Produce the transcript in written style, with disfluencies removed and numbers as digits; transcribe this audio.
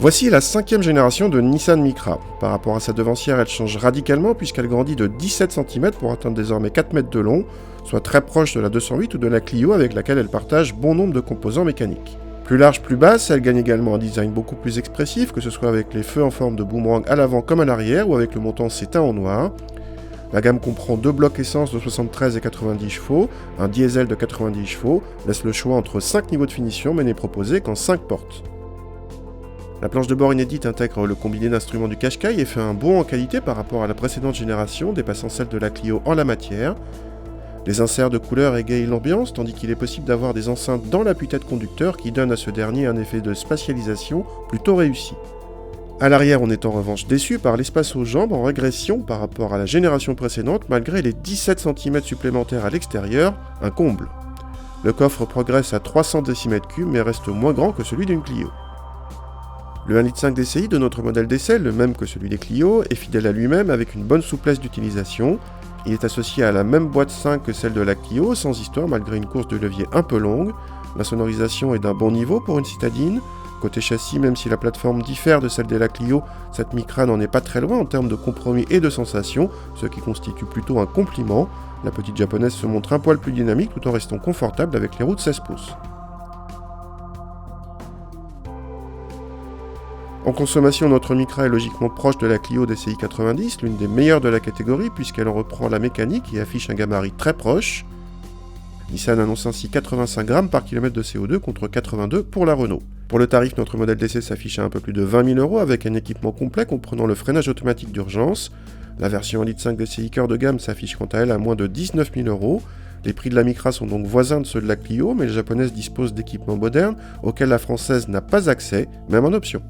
Voici la 5e génération de Nissan Micra. Par rapport à sa devancière, elle change radicalement puisqu'elle grandit de 17 cm pour atteindre désormais 4 mètres de long, soit très proche de la 208 ou de la Clio avec laquelle elle partage bon nombre de composants mécaniques. Plus large, plus basse, elle gagne également un design beaucoup plus expressif, que ce soit avec les feux en forme de boomerang à l'avant comme à l'arrière ou avec le montant s'éteint en noir. La gamme comprend deux blocs essence de 73 et 90 chevaux, un diesel de 90 chevaux, laisse le choix entre 5 niveaux de finition mais n'est proposé qu'en 5 portes. La planche de bord inédite intègre le combiné d'instruments du Qashqai et fait un bond en qualité par rapport à la précédente génération, dépassant celle de la Clio en la matière. Les inserts de couleurs égayent l'ambiance, tandis qu'il est possible d'avoir des enceintes dans l'appui-tête conducteur qui donnent à ce dernier un effet de spatialisation plutôt réussi. À l'arrière, on est en revanche déçu par l'espace aux jambes en régression par rapport à la génération précédente, malgré les 17 cm supplémentaires à l'extérieur, un comble. Le coffre progresse à 300 cm3 mais reste moins grand que celui d'une Clio. Le 1,5 litre DCI de notre modèle d'essai, le même que celui des Clio, est fidèle à lui-même avec une bonne souplesse d'utilisation. Il est associé à la même boîte 5 que celle de la Clio, sans histoire malgré une course de levier un peu longue. La sonorisation est d'un bon niveau pour une citadine. Côté châssis, même si la plateforme diffère de celle de la Clio, cette Micra n'en est pas très loin en termes de compromis et de sensations, ce qui constitue plutôt un compliment. La petite japonaise se montre un poil plus dynamique tout en restant confortable avec les roues de 16 pouces. En consommation, notre Micra est logiquement proche de la Clio DCI 90, l'une des meilleures de la catégorie puisqu'elle en reprend la mécanique et affiche un gabarit très proche. Nissan annonce ainsi 85 grammes par kilomètre de CO2 contre 82 pour la Renault. Pour le tarif, notre modèle d'essai s'affiche à un peu plus de 20 000 € avec un équipement complet comprenant le freinage automatique d'urgence. La version 1,5 litre DCI cœur de gamme s'affiche quant à elle à moins de 19 000 €. Les prix de la Micra sont donc voisins de ceux de la Clio, mais la japonaise dispose d'équipements modernes auxquels la française n'a pas accès, même en option.